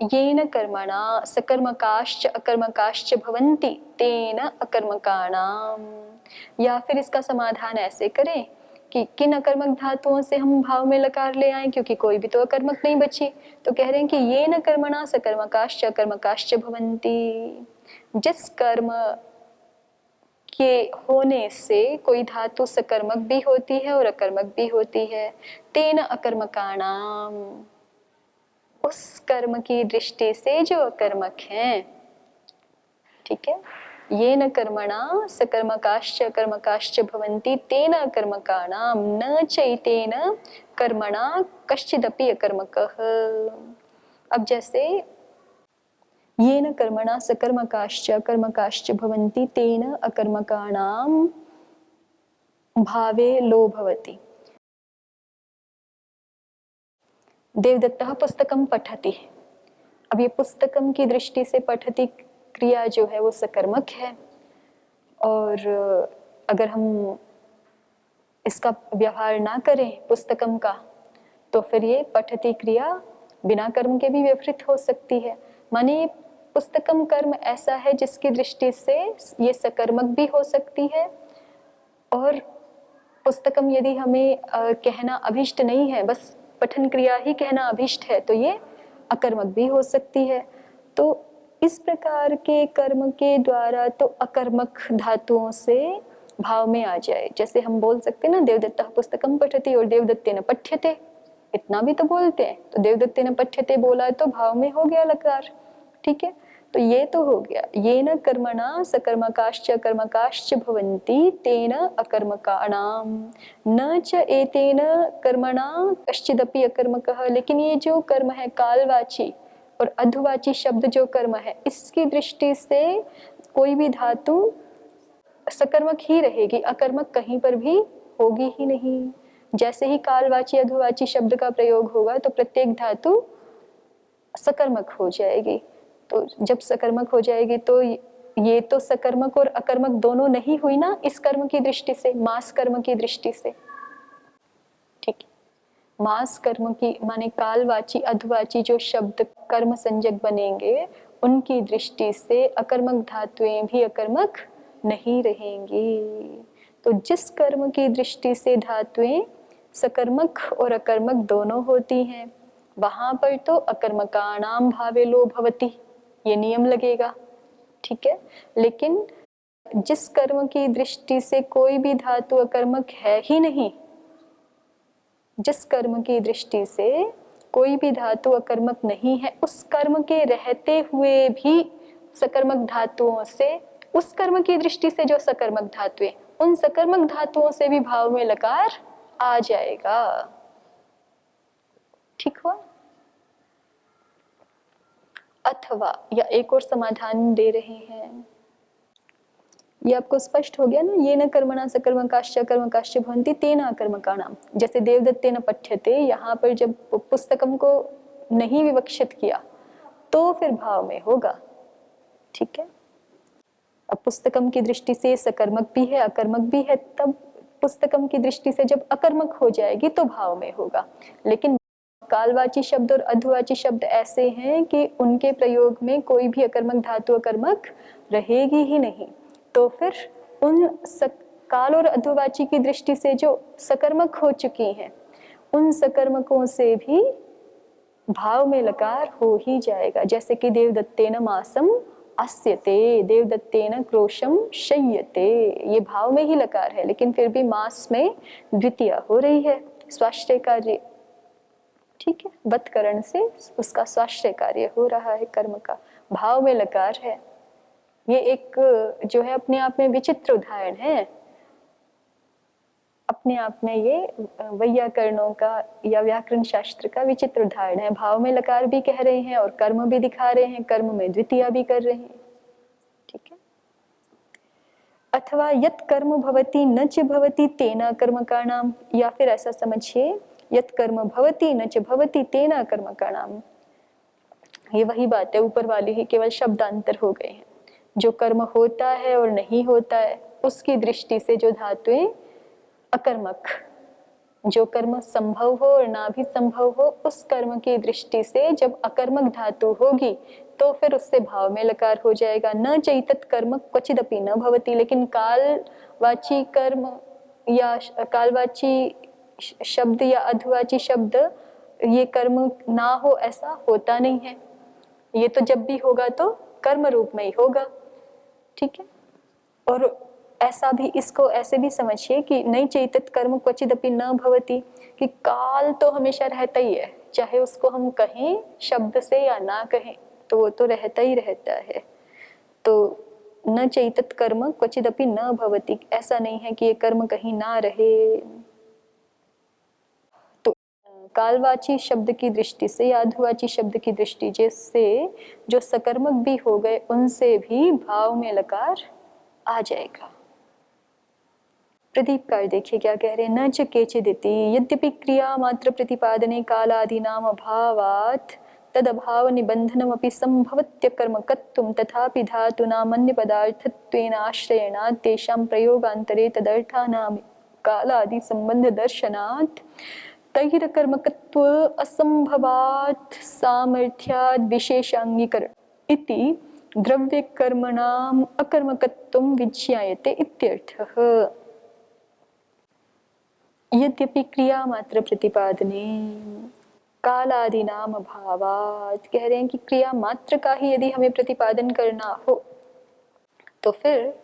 येन कर्मणा सकर्मकाश्च अकर्मकाश्च भवन्ति तेन अकर्मकाणाम। या फिर इसका समाधान ऐसे करें कि किन अकर्मक धातुओं से हम भाव में लकार ले आए, क्योंकि कोई भी तो अकर्मक नहीं बची। तो कह रहे हैं कि येन कर्मणा सकर्मकाश्च अकर्मकाश्च भवन्ति, जिस कर्म के होने से कोई धातु सकर्मक भी होती है और अकर्मक भी होती है, तेन अकर्मकाणाम, उस कर्म की दृष्टि से जो अकर्मक हैं। ठीक है, ये न कर्मणा सकर्मकाश्च अकर्मकाश्च भवन्ति तेन अकर्मकाणाम न चैतेन कर्मणा कश्चिदपि अकर्मकः। अब जैसे ये न कर्मणा सकर्मकाश्च अकर्मकाश्च भवन्ति तेन अकर्मकाणाम भावे लो भवति। देवदत्तः पुस्तकं पठति। अब ये पुस्तकम की दृष्टि से पठति क्रिया जो है वो सकर्मक है, और अगर हम इसका व्यवहार ना करें पुस्तकम का, तो फिर ये पठति क्रिया बिना कर्म के भी व्यवहृत हो सकती है। माने पुस्तकम कर्म ऐसा है जिसकी दृष्टि से ये सकर्मक भी हो सकती है, और पुस्तकम यदि हमें कहना अभिष्ट नहीं है, बस पठन क्रिया ही कहना अभिष्ट है, तो ये अकर्मक भी हो सकती है। तो इस प्रकार के कर्म के द्वारा तो अकर्मक धातुओं से भाव में आ जाए। जैसे हम बोल सकते हैं ना, देवदत्तः पुस्तकम पठति और देवदत्तेन पठ्यते, इतना भी तो बोलते हैं। तो देवदत्तेन पठ्यते बोला तो भाव में हो गया लकार। ठीक है, तो ये तो हो गया। ये न कर्मणा सकर्मकाश्च अकर्मकाश्च भवन्ति तेन अकर्मकाणाम न च एतेन कर्मणा कश्चिदपि अकर्मकः। लेकिन ये जो कर्म है कालवाची और अधुवाची शब्द जो कर्म है, इसकी दृष्टि से कोई भी धातु सकर्मक ही रहेगी, अकर्मक कहीं पर भी होगी ही नहीं। जैसे ही कालवाची अधुवाची शब्द का प्रयोग होगा तो प्रत्येक धातु सकर्मक हो जाएगी। तो जब सकर्मक हो जाएगी तो ये तो सकर्मक और अकर्मक दोनों नहीं हुई ना इस कर्म की दृष्टि से, मास कर्म की दृष्टि से। ठीक है, मास कर्म की माने कालवाची अधवाची जो शब्द कर्म संज्ञक बनेंगे, उनकी दृष्टि से अकर्मक धातुएं भी अकर्मक नहीं रहेंगी। तो जिस कर्म की दृष्टि से धातुएं सकर्मक और अकर्मक दोनों होती हैं, वहां पर तो अकर्मकाणाम भावे लो भवति, ये नियम लगेगा। ठीक है, लेकिन जिस कर्म की दृष्टि से कोई भी धातु अकर्मक है ही नहीं, जिस कर्म की दृष्टि से कोई भी धातु अकर्मक नहीं है, उस कर्म के रहते हुए भी सकर्मक धातुओं से, उस कर्म की दृष्टि से जो सकर्मक धातुएं, उन सकर्मक धातुओं से भी भाव में लकार आ जाएगा। ठीक हुआ। अथवा या एक और समाधान दे रहे हैं, ये आपको स्पष्ट हो गया ना। ये न कर्मणा सकर्मकाश्च कर्मकाश्च भवन्ति तेन अकर्मकाणाम। जैसे देवदत्तेन पठ्यते, यहाँ पर जब पुस्तकम को नहीं विवक्षित किया तो फिर भाव में होगा। ठीक है, अब पुस्तकम की दृष्टि से सकर्मक भी है अकर्मक भी है, तब पुस्तकम की दृष्टि से जब अकर्मक हो जाएगी तो भाव में होगा। लेकिन कालवाची शब्द और अधुवाची शब्द ऐसे हैं कि उनके प्रयोग में कोई भी अकर्मक धातु अकर्मक रहेगी ही नहीं। तो फिर उन काल और अधुवाची की दृष्टि से जो सकर्मक हो चुकी हैं, उन सकर्मकों से भी भाव में लकार हो ही जाएगा। जैसे कि देवदत्तेन मासम अस्यते, देवदत्तेन क्रोशम शय्यते, ये भाव में ही लकार है, लेकिन फिर भी मास में द्वितीय हो रही है, स्वाश्रय कार्य। ठीक है, वत्करण से उसका स्वाश्रय कार्य हो रहा है, कर्म का भाव में लकार है। ये एक जो है अपने आप में विचित्र उदाहरण है, अपने आप में ये वैयाकरणों का या व्याकरण शास्त्र का विचित्र उदाहरण है। भाव में लकार भी कह रहे हैं और कर्म भी दिखा रहे हैं, कर्म में द्वितीय भी कर रहे हैं। ठीक है, अथवा यत् कर्म भवति न च भवति तेन अकर्मकाणाम, या फिर ऐसा समझिए यत् कर्म भवति न च भवति तेन अकर्मकाणाम। ये वही बात है ऊपर वाली ही, केवल शब्दांतर हो गए हैं। जो कर्म होता है और नहीं होता है, उसकी दृष्टि से जो धातुएं अकर्मक जो कर्म संभव हो और ना भी संभव हो, उस कर्म की दृष्टि से जब अकर्मक धातु होगी तो फिर उससे भाव में लकार हो जाएगा। न चैतत कर्म क्वचिदपि न भवति, लेकिन कालवाची कर्म या कालवाची शब्द या अधवाची शब्द ये कर्म ना हो ऐसा होता नहीं है। ये तो जब भी होगा तो कर्म रूप में ही होगा, ठीक है। और ऐसा भी, इसको ऐसे भी समझिए कि नहीं चैतत कर्म क्वचिदपि न भवति, कि काल तो हमेशा रहता ही है, चाहे उसको हम कहें शब्द से या ना कहें तो वो तो रहता ही रहता है। तो न चैतत कर्म क्वचिदपि न भवति, ऐसा नहीं है कि ये कर्म कहीं ना रहे। तो कालवाची शब्द की दृष्टि से या अधवाची शब्द की दृष्टि से जो सकर्मक भी हो गए उनसे भी भाव में लकार आ जाएगा। प्रदीपकार देखिए क्या कह रहे हैं, न च केचिदिति यद्यपि क्रिया मात्र प्रतिपादने कालादीनाम अभावात् तदभाव निबंधनमपि संभवत्य कर्मकत्वं तथापि धातूनामन्य पदार्थत्वेन आश्रयणात् तेषां प्रयोगान्तरे तदर्थानां कालादि संबंध दर्शनात् तैरकर्मकत्व असंभवात् सामर्थ्याद् विशेषांगीकरण इति द्रव्यकर्मणाम् अकर्मकत्वं विज्ञायते इत्यर्थः। यद्यपि क्रिया मात्र प्रतिपादने कालादीनाम अभावात्, कह रहे हैं कि क्रिया मात्र का ही यदि हमें प्रतिपादन करना हो तो फिर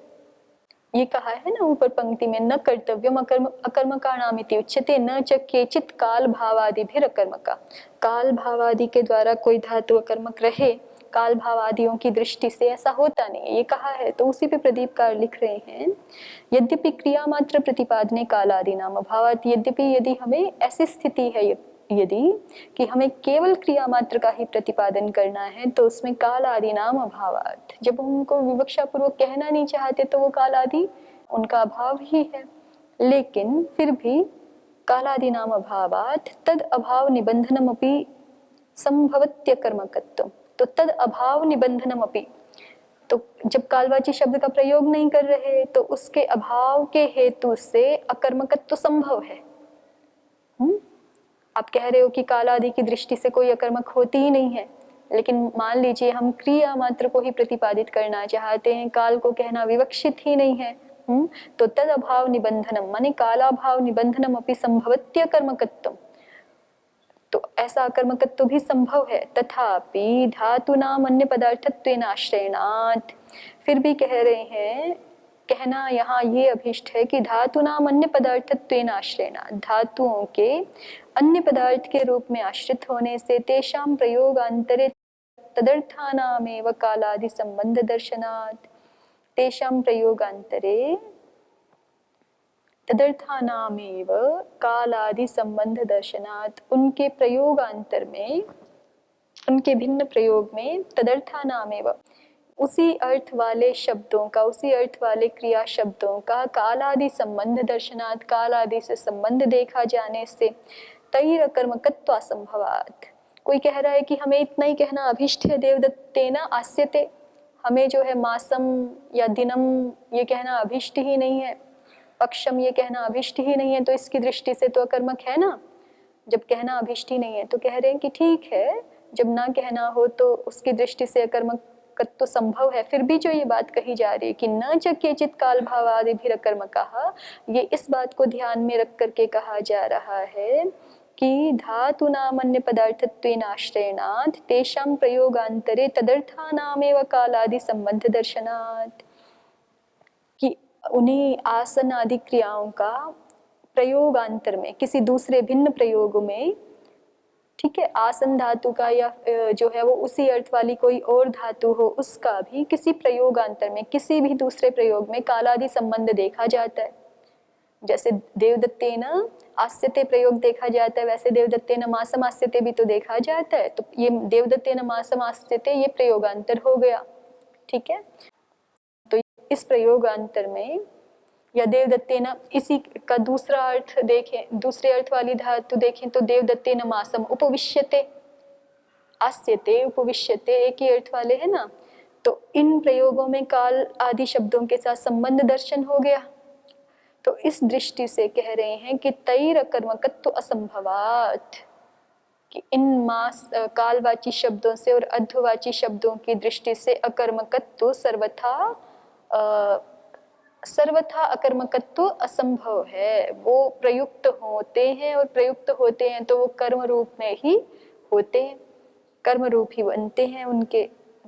ये कहा है ना ऊपर पंक्ति में, न कर्तव्यम अकर्मकाणामिति उच्यते न च केचित काल भावादि भी अकर्मका। काल भावादि के द्वारा कोई धातु अकर्मक रहे, काल भावादियों की दृष्टि से ऐसा होता नहीं है, ये कहा है। तो उसी पे प्रदीपकार लिख रहे हैं, यद्यपि क्रिया मात्र प्रतिपादने कालादि नाम अभावात्, यद्यपि यदि हमें ऐसी स्थिति है यदि कि हमें केवल क्रिया मात्र का ही प्रतिपादन करना है तो उसमें काल आदि नाम अभावात्, जब उनको विवक्षा पूर्वक कहना नहीं चाहते तो वो काल आदि उनका अभाव ही है। लेकिन फिर भी कालादि नाम अभावात् तद अभाव निबंधनमपि संभवत्य कर्मकत्वम, तो तद अभाव निबंधनमपि, तो जब कालवाची शब्द का प्रयोग नहीं कर रहे तो उसके अभाव के हेतु से अकर्मकत्व संभव है। आप कह रहे हो कि काल आदि की दृष्टि से कोई अकर्मक होती ही नहीं है, लेकिन मान लीजिए हम क्रिया मात्र को ही प्रतिपादित करना चाहते हैं, काल को कहना विवक्षित ही नहीं है, तो तद अभाव निबंधनम माने कालाभाव निबंधनम अपि संभवत्य कर्मकत्वम, तो ऐसा अकर्मकत्व भी संभव है। तथापि धातुनाम अन्य पदार्थत्वेन आश्रयणात्, फिर भी कह रहे हैं, कहना यहाँ ये अभिष्ट है कि धातुनाम अन्य पदार्थत्वेन आश्रयणात्, धातुओं के अन्य पदार्थ के रूप में आश्रित होने से तेषां प्रयोगांतरे तदर्थानामेव कालादि संबंध दर्शनात्, तेषां प्रयोगांतरे तदर्थानामेव कालादि संबंध दर्शनात्, उनके प्रयोगांतर में, उनके भिन्न प्रयोग में, तदर्थानामेव उसी अर्थ वाले शब्दों का, उसी अर्थ वाले क्रिया शब्दों का कालादि संबंध दर्शनात्, कालादि से संबंध देखा जाने से तैर कर्मकत्व असंभवात्, कोई कह रहा है कि हमें इतना ही कहना अभिष्ट है, देवदत्तेन आस्यते, हमें जो है मासम या दिनम ये कहना अभिष्ट ही नहीं है, पक्षम ये कहना अभिष्ट ही नहीं है, तो इसकी दृष्टि से तो अकर्मक है ना। जब कहना अभिष्ट ही नहीं है तो कह रहे हैं कि ठीक है, जब ना कहना हो तो उसकी दृष्टि से अकर्मक तो संभव है। फिर भी जो ये बात कही जा रही है कि न च केचित काल भावादि भी अकर्मकः, ये इस बात को ध्यान में रख करके कहा जा रहा है कि धातूनामन्य पदार्थत्वेन आश्रयणात् तेषां प्रयोगांतरे तदर्थानामेव कालादि संबंध दर्शनात्, कि उन्हीं आसन आदि क्रियाओं का प्रयोगांतर में, किसी दूसरे भिन्न प्रयोग में, ठीक है, आसन धातु का या जो है वो उसी अर्थ वाली कोई और धातु हो उसका भी किसी प्रयोगांतर में, किसी भी दूसरे प्रयोग में कालादि संबंध देखा जाता है। जैसे देवदत्तेन आस्यते प्रयोग देखा जाता है, वैसे देवदत्तेन मासम आस्यते भी तो देखा जाता है। तो ये देवदत्तेन मासम आस्यते ये प्रयोगांतर हो गया, ठीक है। तो इस प्रयोगांतर में या देवदत्तेन, इसी का दूसरा अर्थ देखें, दूसरे अर्थ वाली धातु देखें तो देवदत्तेन मासम उपविश्यते, आस्यते उपविश्यते एक ही अर्थ वाले है ना। तो इन प्रयोगों में काल आदि शब्दों के साथ संबंध दर्शन हो गया। तो इस दृष्टि से कह रहे हैं कि तैर अकर्मकत्व असंभवात, कि इन मास कालवाची शब्दों से और अध्ववाची शब्दों की दृष्टि से अकर्मकत्व सर्वथा अकर्मकत्व असंभव है। वो प्रयुक्त होते हैं और प्रयुक्त होते हैं तो वो कर्म रूप में ही होते हैं, कर्म रूप ही बनते हैं उनके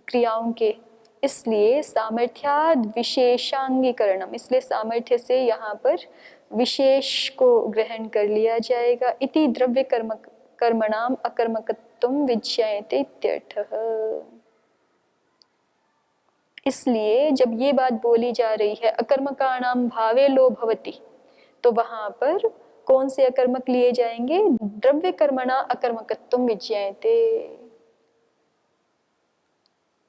क्रियाओं के। इसलिए सामर्थ्याद विशेषांगीकरणम, इसलिए सामर्थ्य से यहाँ पर विशेष को ग्रहण कर लिया जाएगा। इति द्रव्य कर्मणाम अकर्मकत्वम विज्ञायते इत्यर्थः। इसलिए जब ये बात बोली जा रही है अकर्मकाणाम भावे लो भवति, तो वहां पर कौन से अकर्मक लिए जाएंगे? द्रव्य कर्मणा अकर्मकत्वम विज्ञायते।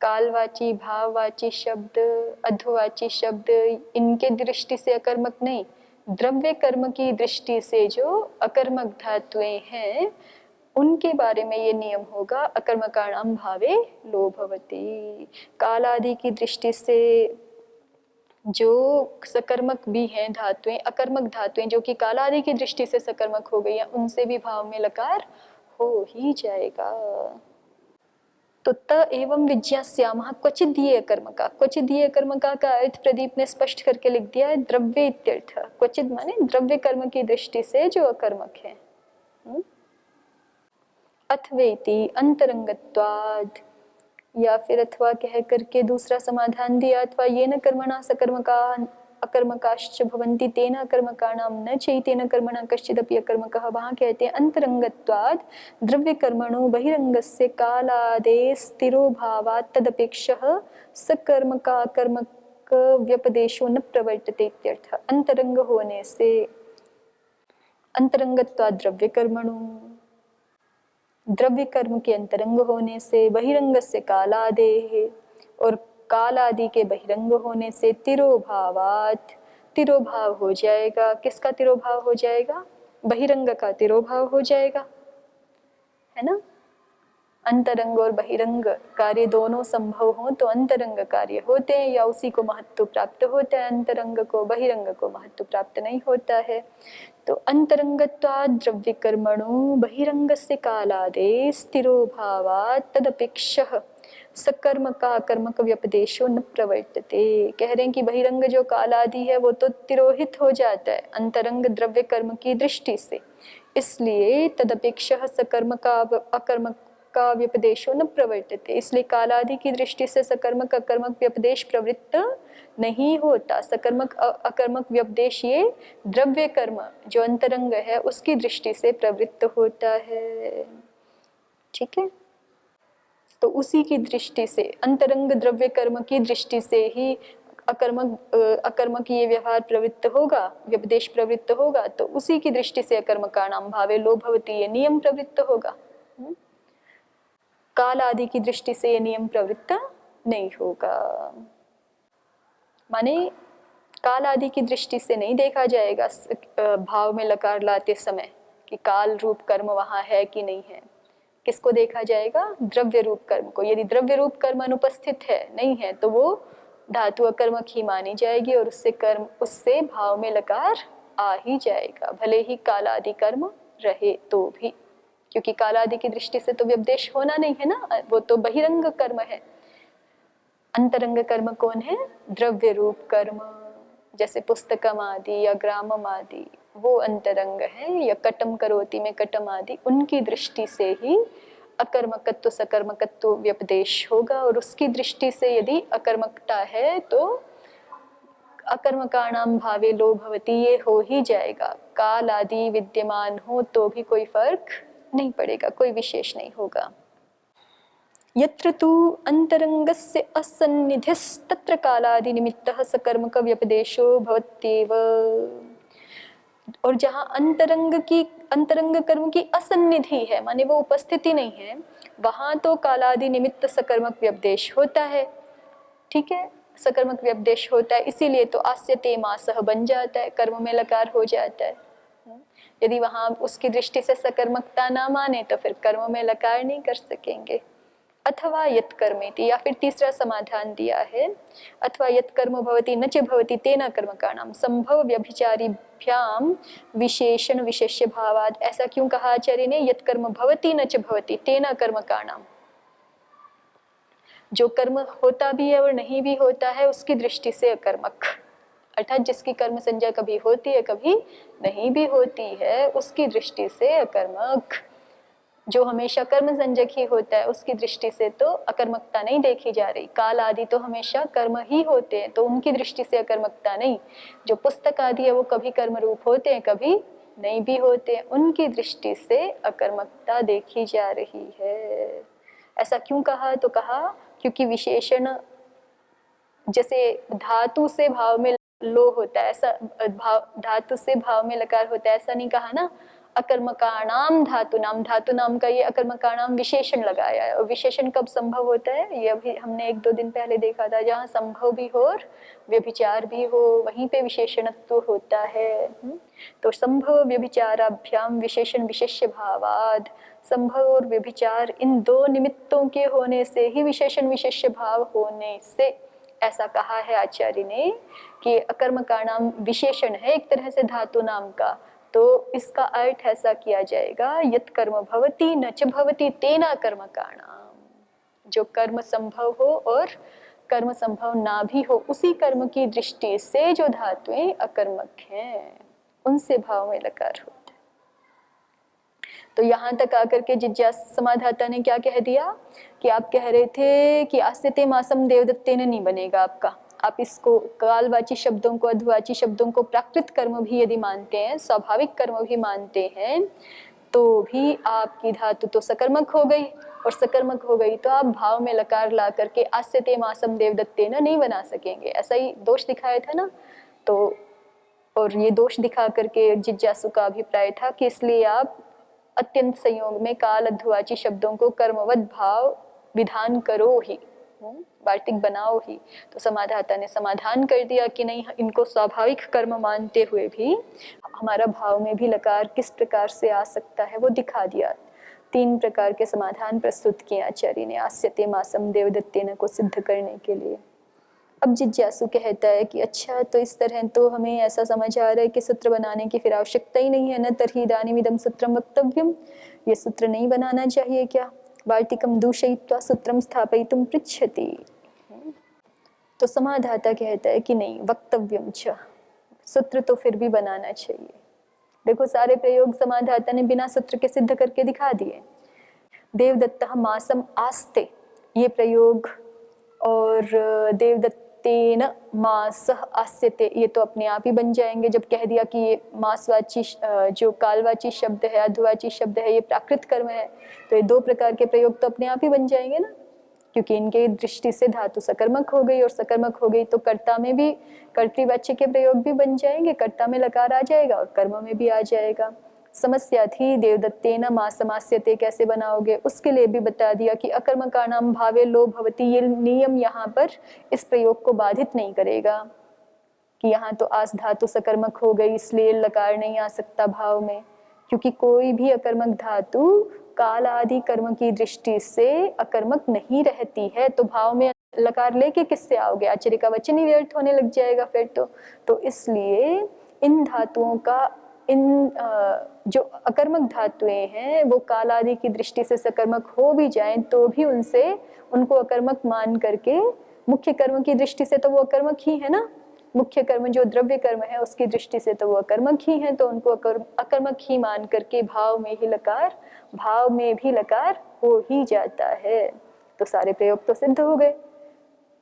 कालवाची, भाववाची शब्द, अध्ववाची शब्द, इनके दृष्टि से अकर्मक नहीं, द्रव्य कर्म की दृष्टि से जो अकर्मक धातुएं हैं उनके बारे में ये नियम होगा, अकर्मकाणाम भावे लो भवति। काल आदि की दृष्टि से जो सकर्मक भी हैं धातुएं, अकर्मक धातुएं जो कि काल आदि की दृष्टि से सकर्मक हो गई हैं, उनसे भी भाव में लकार हो ही जाएगा। तो त एवं विज्ञास्यामः क्वचिदीय कर्मका, क्वचिदीय कर्मका का अर्थ प्रदीप ने स्पष्ट करके लिख दिया है, द्रव्य इत्यर्थ। क्वचिद माने द्रव्य कर्म की दृष्टि से जो अकर्मक है। अथवेति अंतरंगत्वाद, या फिर अथवा कह करके दूसरा समाधान दिया, अथवा येन कर्मणा सकर्मका अकर्मकाश्च भवन्ति तेन अकर्मकाणां न चैतेन कर्मणा कश्चिदपि अकर्मकः। वहाँ कहते हैं अंतरंगत्वाद द्रव्य कर्मणो बहिरंगस्य कालादेस्तिरो भावात् तदपेक्षः सकर्मका कर्मक व्यपदेशो न प्रवर्तते इत्यर्थः। अंतरंग होने से, अंतरंगत्वाद द्रव्य कर्मणो, द्रव्य कर्म के अंतरंग होने से, बहिरंग से कालादे, और काल आदि के बहिरंग होने से, तिरोभावात, तिरोभाव हो जाएगा। किसका तिरोभाव हो जाएगा? बहिरंग का तिरोभाव हो जाएगा, है ना। अंतरंग और बहिरंग कार्य दोनों संभव हो तो अंतरंग कार्य होते हैं या उसी को महत्व प्राप्त होता है अंतरंग को, बहिरंग को महत्व प्राप्त नहीं होता है। तो अंतरंगत्वात् द्रव्य कर्मणो बहिरंगस्य कालादे स्थिरो भावात् तदपेक्षः सकर्म का कर्मक व्यपदेशो न प्रवर्तते। कह रहे हैं कि बहिरंग जो काल आदि है वो तो तिरोहित हो जाता है अंतरंग द्रव्य कर्म की दृष्टि से, इसलिए तदपेक्षः सकर्म का अकर्मक का व्यपदेशो न प्रवर्तते, इसलिए काल आदि की दृष्टि से सकर्मक अकर्मक व्यपदेश प्रवृत्त नहीं होता। सकर्मक अकर्मक व्यपदेश ये द्रव्य कर्म जो अंतरंग है उसकी दृष्टि से प्रवृत्त होता है। ठीक है, तो उसी की दृष्टि से अंतरंग द्रव्य कर्म की दृष्टि से ही अकर्मक ये व्यवहार प्रवृत्त होगा, व्यपदेश प्रवृत्त होगा, तो उसी की दृष्टि से अकर्मकाणां भावे लो भवति ये नियम प्रवृत्त होगा। काल आदि की दृष्टि से ये नियम प्रवृत्त नहीं होगा। माने काल आदि की दृष्टि से नहीं देखा जाएगा भाव में लकार लाते समय कि काल रूप कर्म वहां है कि नहीं है। किसको देखा जाएगा? द्रव्य रूप कर्म को। यदि द्रव्य रूप कर्म अनुपस्थित है, नहीं है, तो वो धातु अकर्मक ही मानी जाएगी और उससे भाव में लकार आ ही जाएगा, भले ही काल आदि कर्म रहे तो भी, क्योंकि काल आदि की दृष्टि से तो व्यपदेश होना नहीं है ना, वो तो बहिरंग कर्म है। अंतरंग कर्म कौन है? द्रव्य रूप कर्म, जैसे पुस्तकम आदि या ग्रामम आदि, वो अंतरंग है। या कटम करोति में कटम आदि, उनकी दृष्टि से ही अकर्मकत्व सकर्मकत्व व्यपदेश होगा, और उसकी दृष्टि से यदि अकर्मकता है तो अकर्मकाणां भावे लो भवति ये हो ही जाएगा। काल आदि विद्यमान हो तो भी कोई फर्क नहीं पड़ेगा, कोई विशेष नहीं होगा। यत्र तु अंतरंगस्य असन्निधिस्तत्र कालादि निमित्तः सकर्मक व्यपदेशो भवत्येव। और जहाँ अंतरंग कर्म की असन्निधि है, माने वो उपस्थिति नहीं है, वहां तो कालादि निमित्त सकर्मक व्यपदेश होता है। ठीक है, सकर्मक व्यपदेश होता है, इसीलिए तो आस्यते मासः बन जाता है, कर्म में लकार हो जाता है। यदि वहां उसकी दृष्टि से सकर्मकता ना माने तो फिर कर्म में लकार नहीं कर सकेंगे। अथवा यत् कर्मेति, या फिर तीसरा समाधान दिया है अथवा यत् कर्म भवति न च भवति तेन कर्मकाणां संभव व्यभिचारिभ्याम विशेषण विशेष्य भावाद। ऐसा क्यों कहा आचार्य ने? यत् कर्म भवति न च भवति तेन कर्मकाणां, जो कर्म होता भी है और नहीं भी होता है उसकी दृष्टि से अकर्मक, अर्थात जिसकी कर्म संज्ञा कभी होती है कभी नहीं भी होती है उसकी दृष्टि से अकर्मक। जो हमेशा कर्म संज्ञक ही होता है उसकी दृष्टि से तो अकर्मकता नहीं देखी जा रही। काल आदि तो हमेशा कर्म ही होते हैं तो उनकी दृष्टि से अकर्मकता नहीं। जो पुस्तक आदि है वो कभी कर्म रूप होते हैं कभी नहीं भी होते, उनकी दृष्टि से अकर्मकता देखी जा रही है। ऐसा क्यों कहा? तो कहा क्योंकि विशेषण जैसे धातु से भाव में लो होता है, ऐसा धातु से भाव में लकार होता है, ऐसा नहीं कहा ना। अकर्मकाणाम धातु नाम, धातु नाम का ये अकर्मकाणाम विशेषण लगाया है। और विशेषण कब संभव होता है? ये अभी हमने 1-2 दिन पहले देखा था, जहाँ संभव भी हो और व्यभिचार भी हो वहीं पे विशेषणत्व होता है। तो संभव व्यभिचाराभ्याम विशेषण विशेष्य भावाद, संभव और व्यभिचार इन दो निमित्तों के होने से ही विशेषण विशेष्य भाव होने से ऐसा कहा है आचार्य ने कि अकर्मकाणाम विशेषण है एक तरह से धातु नाम का। तो इसका अर्थ ऐसा किया जाएगा यत् कर्म भवति न च भवति तेना कर्मकाणाम, जो कर्म संभव हो और कर्म संभव ना भी हो उसी कर्म की दृष्टि से जो धातुएं अकर्मक हैं उनसे भाव में लकार होता है। तो यहाँ तक आकर के जिज्ञास समाधाता ने क्या कह दिया कि आप कह रहे थे कि आस्यते मासम देवदत्तेन नहीं बनेगा आपका। आप इसको कालवाची शब्दों को अधवाची शब्दों को प्राकृत कर्म भी यदि मानते हैं, स्वाभाविक कर्म भी मानते हैं, तो भी आपकी धातु तो सकर्मक हो गई, और सकर्मक हो गई तो आप भाव में लकार ला करके आस्यते मासम देवदत्तेन नहीं बना सकेंगे। ऐसा ही दोष दिखाया था ना। तो और ये दोष दिखा करके जिज्ञासु का अभिप्राय था कि इसलिए आप अत्यंत संयोग में काल अध्वाची शब्दों को कर्मवद भाव विधान करो ही, वार्तिक बनाओ ही। तो समाधाता ने समाधान कर दिया कि नहीं, इनको स्वाभाविक कर्म मानते हुए भी हमारा भाव में भी लकार किस प्रकार से आ सकता है वो दिखा दिया। 3 प्रकार के समाधान प्रस्तुत किए आचार्य ने आस्यते मासम देवदत्तेन को सिद्ध करने के लिए। अब जिज्ञासु कहता है कि अच्छा, तो इस तरह तो हमें ऐसा समझ आ रहा है कि सूत्र बनाने की फिर आवश्यकता ही नहीं है, न तर्हि इदानीमिदं सूत्रम वक्तव्यम, ये सूत्र नहीं बनाना चाहिए क्या? वार्तिकम दूषयित्वा सूत्रम स्थापयितुम पृच्छति। तो समाधाता कहता है कि नहीं, वक्तव्यम च, सूत्र तो फिर भी बनाना चाहिए। देखो सारे प्रयोग समाधाता ने बिना सूत्र के सिद्ध करके दिखा दिए। देवदत्तः मासम आस्ते ये प्रयोग, और देवदत्तेन मासः आस्यते ये तो अपने आप ही बन जाएंगे। जब कह दिया कि ये मासवाची जो कालवाची शब्द है, अधवाची शब्द है, ये प्राकृत कर्म है, तो ये 2 प्रकार के प्रयोग तो अपने आप ही बन जाएंगे ना, क्योंकि इनके दृष्टि से धातु सकर्मक हो गई, और सकर्मक हो गई तो कर्ता में भी कर्तृवाच्य के प्रयोग भी बन जाएंगे, कर्ता में लकार आ जाएगा और कर्म में भी आ जाएगा। समस्या थी देवदत्तेन मासमास्यते कैसे बनाओगे, उसके लिए भी बता दिया कि अकर्मकाणाम भावे लो भवति, ये नियम यहाँ पर इस प्रयोग को बाधित नहीं करेगा कि यहाँ तो आस धातु सकर्मक हो गई इसलिए लकार नहीं आ सकता भाव में, क्योंकि कोई भी अकर्मक धातु काल आदि कर्म की दृष्टि से अकर्मक नहीं रहती है। तो भाव में लकार लेके किससे आओगे? आचार्य का वचन ही व्यर्थ होने लग जाएगा फिर तो इसलिए इन धातुओं का, इन जो अकर्मक धातुएं हैं वो काल आदि की दृष्टि से सकर्मक हो भी जाएं तो भी उनको अकर्मक मान करके, मुख्य कर्म की दृष्टि से तो वो अकर्मक ही है ना, मुख्य कर्म जो द्रव्य कर्म है उसकी दृष्टि से तो वो अकर्मक ही है, तो उनको अकर्मक ही मान करके भाव में भी लकार हो ही जाता है। तो सारे प्रयोग तो सिद्ध हो गए,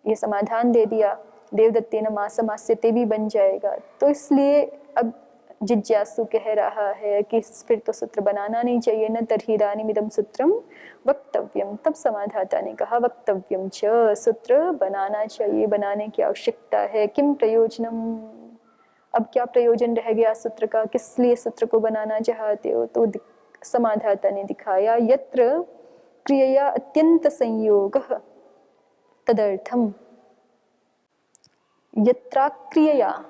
ये समाधान दे दिया, देवदत्तेन मासमास्यते भी बन जाएगा। तो इसलिए अब जिज्ञासु कह रहा है कि फिर तो सूत्र बनाना नहीं चाहिए, न तर्हि इदानीमिदं सूत्रम वक्तव्यम। तब समाधाता ने कहा वक्तव्यम च, सूत्र बनाना चाहिए, बनाने की आवश्यकता है। किम प्रयोजनम, अब क्या प्रयोजन रह गया सूत्र का, किस लिए सूत्र को बनाना चाहते हो? तो समाधाता ने दिखाया यत्र क्रियया अत्यंत संयोगः तदर्थम, यत्रा क्रियया,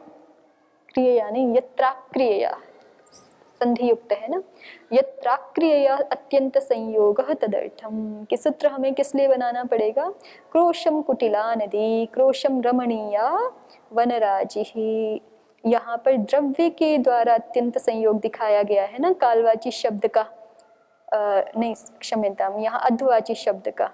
क्रियया नहीं यत्रा क्रियया, संधि युक्त है ना। यत्राक्रियया अत्यंत संयोगः तदर्थम, कि सूत्र हमें किस लिए बनाना पड़ेगा? क्रोशम कुटिला नदी, क्रोशम रमणीया वनराजिः। यहाँ पर द्रव्य के द्वारा अत्यंत संयोग दिखाया गया है ना, कालवाची शब्द का, नहीं क्षम्यताम, यहाँ अध्वाची शब्द का।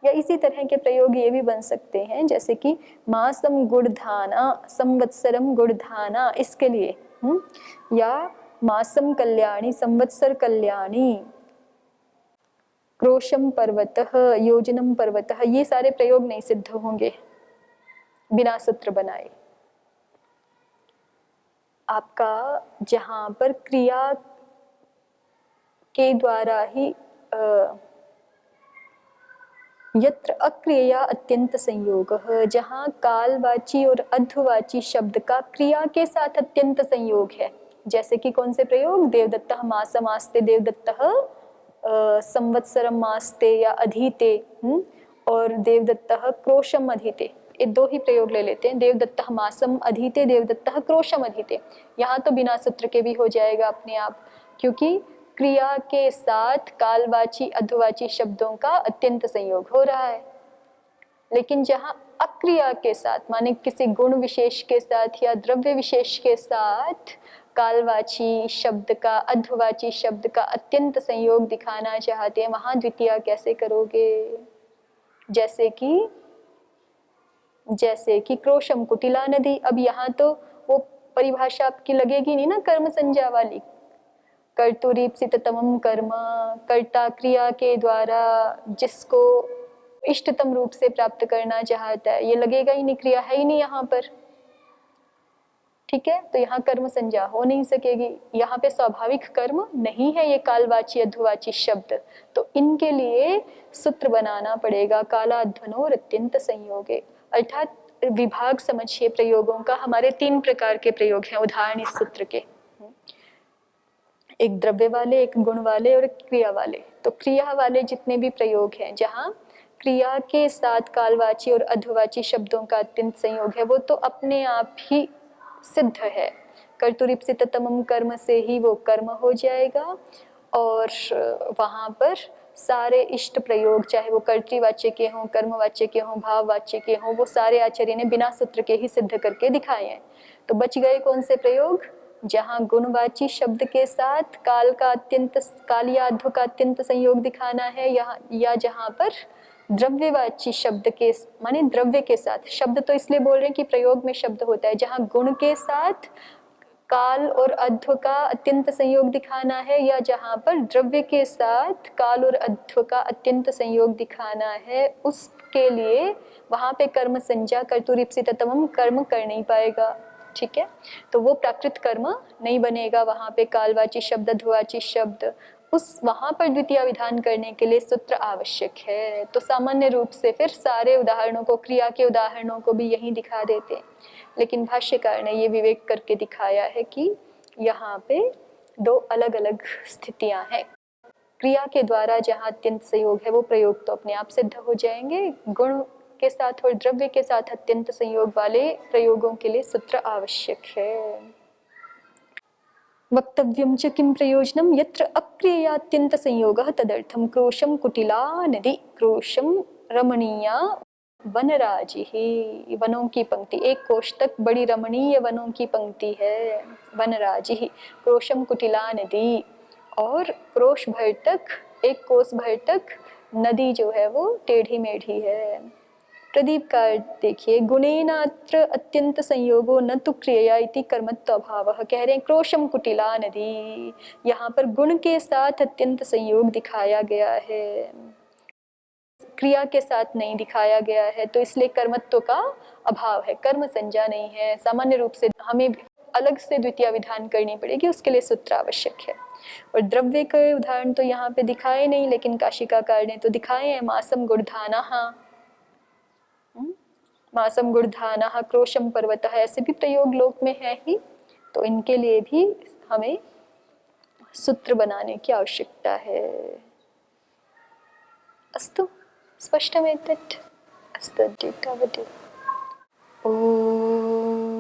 या इसी तरह के प्रयोग ये भी बन सकते हैं, जैसे कि मासम गुड़धाना, संवत्सरम गुड़धाना, इसके लिए या मासम कल्याणी, संवत्सर कल्याणी, क्रोशम पर्वतः, योजनम पर्वतः, ये सारे प्रयोग नहीं सिद्ध होंगे बिना सूत्र बनाए। आपका जहां पर क्रिया के द्वारा ही यत्र अक्रिया अत्यंत संयोग, जहाँ कालवाची और अध्वाची शब्द का क्रिया के साथ अत्यंत संयोग है, जैसे कि कौन से प्रयोग? देवदत्तः मासमास्ते, देवदत्तः संवत्सरम मास्ते या अधीते, और देवदत्तः क्रोशम अधीते। ये दो ही प्रयोग ले लेते हैं, देवदत्तः मासम अधीते, देवदत्तः क्रोशम अधीते। यहाँ तो बिना सूत्र के भी हो जाएगा अपने आप, क्योंकि क्रिया के साथ कालवाची अध्वाची शब्दों का अत्यंत संयोग हो रहा है। लेकिन जहां अक्रिया के साथ, माने किसी गुण विशेष के साथ या द्रव्य विशेष के साथ कालवाची शब्द का अध्वाची शब्द का अत्यंत संयोग दिखाना चाहते हैं, वहां द्वितीया कैसे करोगे? जैसे कि क्रोशम कुटिला नदी। अब यहाँ तो वो परिभाषा आपकी लगेगी नहीं ना कर्म संज्ञा वाली, कर्तुरीप्सिततमं कर्म, कर्ता क्रिया के द्वारा जिसको इष्टतम रूप से प्राप्त करना चाहता है, ये लगेगा ही नहीं, क्रिया है ही नहीं यहाँ पर। ठीक है, तो यहाँ कर्म संज्ञा हो नहीं सकेगी। यहाँ पे स्वाभाविक कर्म नहीं है ये कालवाची अध्वाची शब्द, तो इनके लिए सूत्र बनाना पड़ेगा, कालाध्वनोर अत्यंत संयोगे। अर्थात विभाग समझिए प्रयोगों का। हमारे 3 प्रकार के प्रयोग हैं उदाहरण इस सूत्र के, एक द्रव्य वाले, एक गुण वाले और एक क्रिया वाले। तो क्रिया वाले जितने भी प्रयोग हैं, जहाँ क्रिया के साथ कालवाची और अध्वाची शब्दों का अत्यंत संयोग है, वो तो अपने आप ही सिद्ध है। कर्तुरीप्सिततमं कर्म से ही वो कर्म हो जाएगा, और वहाँ पर सारे इष्ट प्रयोग, चाहे वो कर्तृवाच्य के हों, कर्मवाच्य के हों, भाववाच्य के हों, वो सारे आचार्य ने बिना सूत्र के ही सिद्ध करके दिखाए हैं। तो बच गए कौन से प्रयोग? जहाँ गुणवाची शब्द के साथ काल का अत्यंत, काल या अध्व का अत्यंत संयोग दिखाना है, या जहाँ पर द्रव्यवाची शब्द के, माने द्रव्य के साथ, शब्द तो इसलिए बोल रहे हैं कि प्रयोग में शब्द होता है, जहाँ गुण के साथ काल और अध्व का अत्यंत संयोग दिखाना है, या जहाँ पर द्रव्य के साथ काल और अध्व का अत्यंत संयोग दिखाना है, उसके लिए वहां पे कर्म संज्ञा कर्तुरीप्सिततमं कर्म कर नहीं पाएगा। ठीक है, तो वो प्राकृत कर्म नहीं बनेगा वहां पे, कालवाची शब्द अध्वाची शब्द, उस वहां पर द्वितीय विधान करने के लिए सूत्र आवश्यक है। तो सामान्य रूप से फिर सारे उदाहरणों को, क्रिया के उदाहरणों को भी यही दिखा देते, लेकिन भाष्यकार ने ये विवेक करके दिखाया है कि यहाँ पे 2 अलग अलग स्थितियां हैं। क्रिया के द्वारा जहाँ अत्यंत संयोग है, वो प्रयोग तो अपने आप सिद्ध हो जाएंगे, गुण के साथ और द्रव्य के साथ अत्यंत संयोग वाले प्रयोगों के लिए सूत्र आवश्यक है। वक्तव्यं च किं प्रयोजनं यत्र अक्रियात्यंत संयोगः तदर्थं क्रोशं कुटिला नदी, क्रोशं रमणीया वनराजिः। वनों की पंक्ति, एक कोश तक बड़ी रमणीय वनों की पंक्ति है, वनराजिः। क्रोशम कुटिला नदी, और क्रोश भर तक, एक कोस भर तक नदी जो है वो टेढ़ी मेढ़ी है। प्रदीप का देखिए, गुणेनात्र अत्यंत संयोगो न तो क्रिया इति कर्मत्व अभावः। कह रहे हैं क्रोशम कुटिला नदी, यहाँ पर गुण के साथ अत्यंत संयोग दिखाया गया है, क्रिया के साथ नहीं दिखाया गया है, तो इसलिए कर्मत्व का अभाव है, कर्म संज्ञा नहीं है। सामान्य रूप से हमें अलग से द्वितीय विधान करनी पड़ेगी, उसके लिए सूत्र आवश्यक है। और द्रव्य के उदाहरण तो यहाँ पे दिखाए नहीं, लेकिन काशिकाकार ने तो दिखाए हैं, मासम गुड़धाना, मासम गुड़धाना, क्रोशम पर्वतः, ऐसे भी प्रयोग लोक में है ही, तो इनके लिए भी हमें सूत्र बनाने की आवश्यकता है। अस्तु, स्पष्टमेतत्? अस्तु, अद्य तावत्। ओम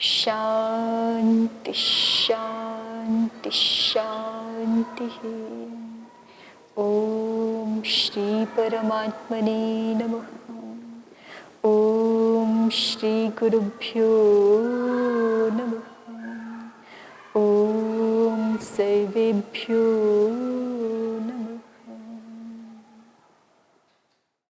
शांति। शांति शांति शांति। ओम श्री परमात्मने नमः। ओम श्री गुरुभ्यो नमः। ओम सर्वेभ्यो